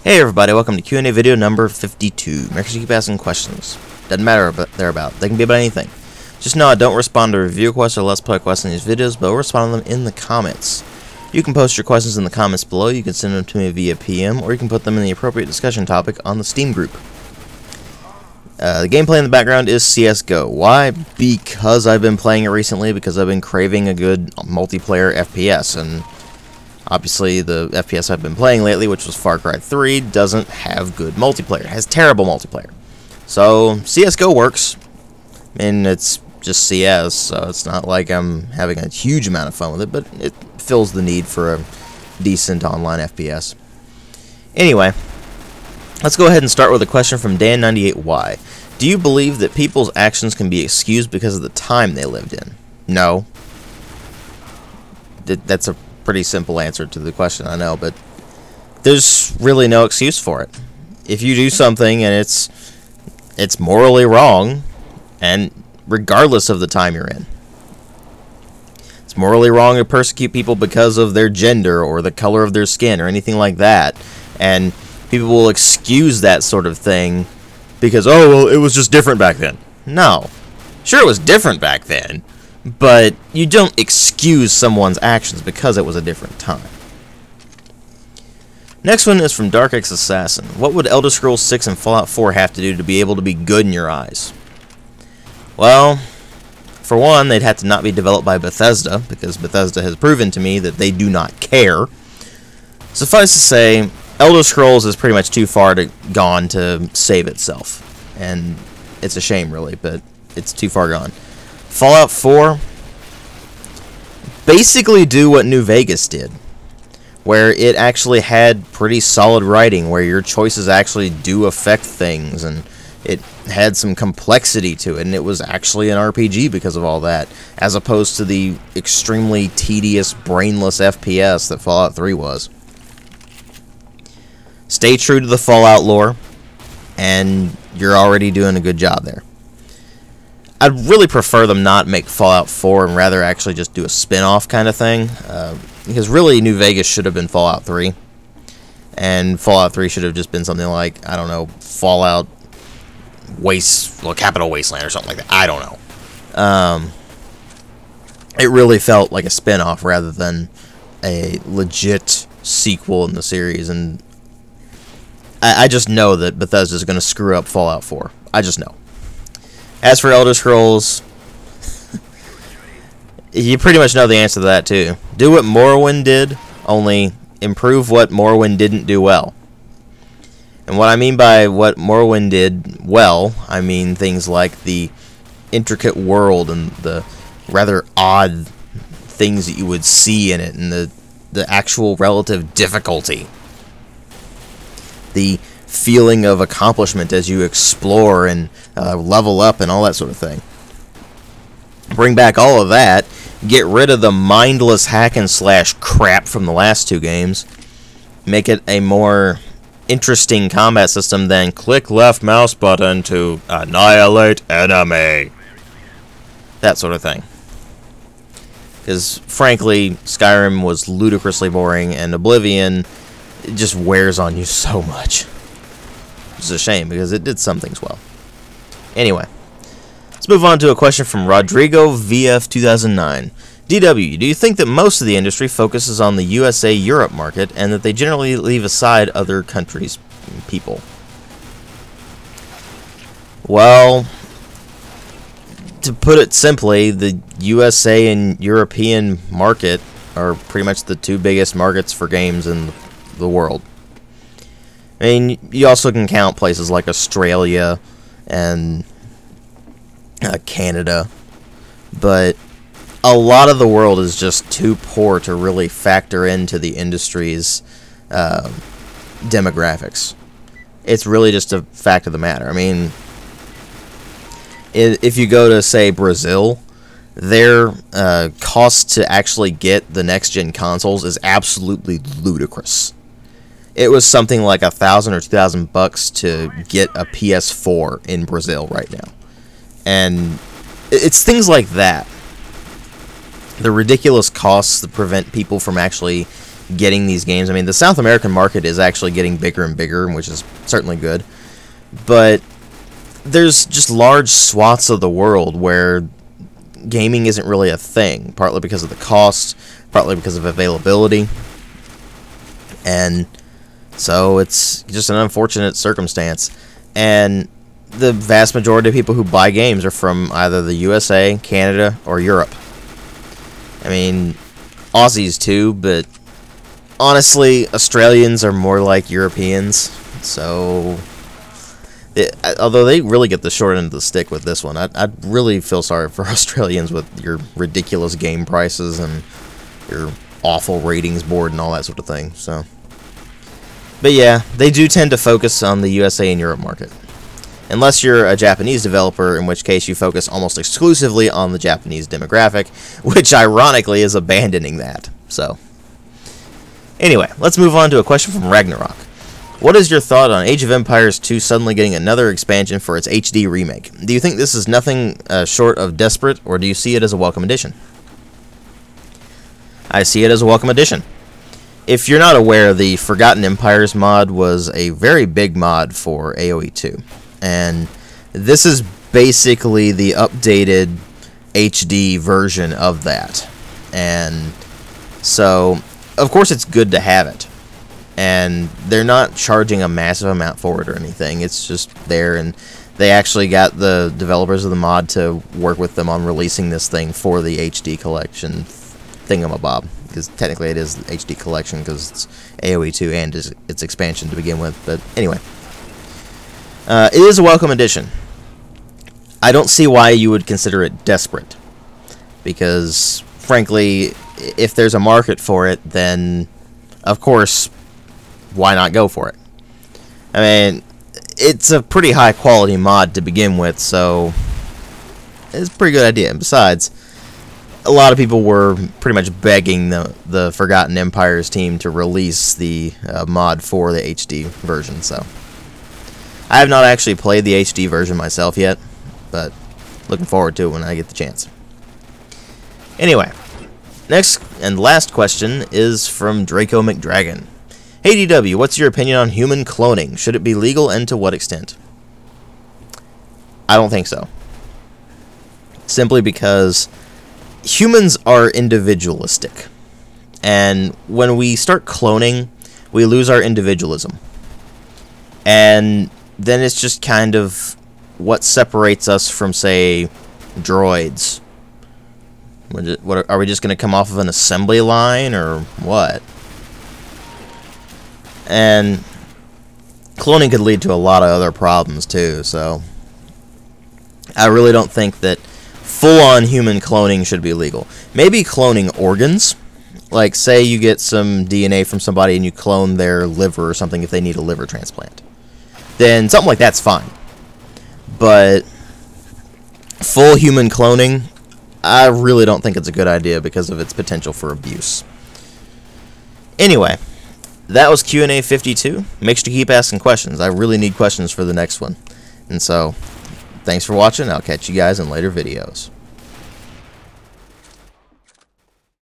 Hey everybody, welcome to Q&A video number 52. Make sure you keep asking questions. Doesn't matter what they're about. They can be about anything. Just know I don't respond to review requests or Let's Play requests in these videos, but I'll respond to them in the comments. You can post your questions in the comments below, you can send them to me via PM, or you can put them in the appropriate discussion topic on the Steam group. The gameplay in the background is CSGO. Why? Because I've been playing it recently, because I've been craving a good multiplayer FPS, and obviously, the FPS I've been playing lately, which was Far Cry 3, doesn't have good multiplayer. It has terrible multiplayer. So, CSGO works, and it's just CS, so it's not like I'm having a huge amount of fun with it, but it fills the need for a decent online FPS. Anyway, let's go ahead and start with a question from Dan98Y. Do you believe that people's actions can be excused because of the time they lived in? No. That's a pretty simple answer to the question, I know, but there's really no excuse for it. If you do something and it's morally wrong, and regardless of the time you're in, it's morally wrong to persecute people because of their gender or the color of their skin or anything like that, and people will excuse that sort of thing because, oh, well, it was just different back then. No. Sure, it was different back then, but you don't excuse someone's actions because it was a different time. Next one is from DarkExes Assassin. What would Elder Scrolls 6 and Fallout 4 have to do to be able to be good in your eyes? Well, for one, they'd have to not be developed by Bethesda, because Bethesda has proven to me that they do not care. Suffice to say, Elder Scrolls is pretty much too far gone to save itself. And it's a shame, really, but it's too far gone. Fallout 4, basically do what New Vegas did, where it actually had pretty solid writing, where your choices actually do affect things, and it had some complexity to it, and it was actually an RPG because of all that, as opposed to the extremely tedious, brainless FPS that Fallout 3 was. Stay true to the Fallout lore, and you're already doing a good job there. I'd really prefer them not make Fallout 4 and rather actually just do a spin-off kind of thing, because really New Vegas should have been Fallout 3, and Fallout 3 should have just been something like, I don't know, Fallout Capital Wasteland or something like that. I don't know. It really felt like a spin-off rather than a legit sequel in the series, and I just know that Bethesda's going to screw up Fallout 4. I just know. As for Elder Scrolls, you pretty much know the answer to that too. Do what Morrowind did, only improve what Morrowind didn't do well. And what I mean by what Morrowind did well, I mean things like the intricate world and the rather odd things that you would see in it, and the actual relative difficulty. The feeling of accomplishment as you explore and level up and all that sort of thing. Bring back all of that, get rid of the mindless hack and slash crap from the last two games, make it a more interesting combat system than click left mouse button to annihilate enemy. That sort of thing. Because frankly, Skyrim was ludicrously boring, and Oblivion, it just wears on you so much. It's a shame, because it did some things well. Anyway, let's move on to a question from Rodrigo VF 2009. DW, do you think that most of the industry focuses on the USA-Europe market, and that they generally leave aside other countries' people? Well, to put it simply, the USA and European market are pretty much the two biggest markets for games in the world. I mean, you also can count places like Australia and Canada, but a lot of the world is just too poor to really factor into the industry's demographics. It's really just a fact of the matter. I mean, if you go to, say, Brazil, their cost to actually get the next-gen consoles is absolutely ludicrous. It was something like $1,000 or $2,000 to get a PS4 in Brazil right now. And it's things like that. The ridiculous costs that prevent people from actually getting these games. I mean, the South American market is actually getting bigger and bigger, which is certainly good. But there's just large swaths of the world where gaming isn't really a thing, partly because of the cost, partly because of availability. And so it's just an unfortunate circumstance. And the vast majority of people who buy games are from either the USA, Canada, or Europe. I mean, Aussies too, but honestly, Australians are more like Europeans. So, although they really get the short end of the stick with this one, I really feel sorry for Australians with your ridiculous game prices and your awful ratings board and all that sort of thing. So, but yeah, they do tend to focus on the USA and Europe market. Unless you're a Japanese developer, in which case you focus almost exclusively on the Japanese demographic, which ironically is abandoning that. So, anyway, let's move on to a question from Ragnarok. What is your thought on Age of Empires 2 suddenly getting another expansion for its HD remake? Do you think this is nothing short of desperate, or do you see it as a welcome addition? I see it as a welcome addition. If you're not aware, the Forgotten Empires mod was a very big mod for AoE 2. And this is basically the updated HD version of that. And so, of course, it's good to have it. And they're not charging a massive amount for it or anything. It's just there, and they actually got the developers of the mod to work with them on releasing this thing for the HD collection thingamabob. Because technically it is the HD collection because it's AoE 2 and its expansion to begin with. But anyway. It is a welcome addition. I don't see why you would consider it desperate. Because, frankly, if there's a market for it, then, of course, why not go for it? I mean, it's a pretty high-quality mod to begin with, so it's a pretty good idea. And besides, a lot of people were pretty much begging the Forgotten Empires team to release the mod for the HD version, so I have not actually played the HD version myself yet, but looking forward to it when I get the chance. Anyway, next and last question is from Draco McDragon. Hey DW, what's your opinion on human cloning? Should it be legal, and to what extent? I don't think so. Simply because humans are individualistic. And when we start cloning, we lose our individualism. And then it's just kind of what separates us from, say, droids. What, are we just going to come off of an assembly line, or what? And cloning could lead to a lot of other problems, too, so I really don't think that full-on human cloning should be legal. Maybe cloning organs. Like, say you get some DNA from somebody and you clone their liver or something if they need a liver transplant. Then something like that's fine. But full human cloning, I really don't think it's a good idea because of its potential for abuse. Anyway, that was Q&A 52. Make sure to keep asking questions. I really need questions for the next one. And so, thanks for watching. I'll catch you guys in later videos.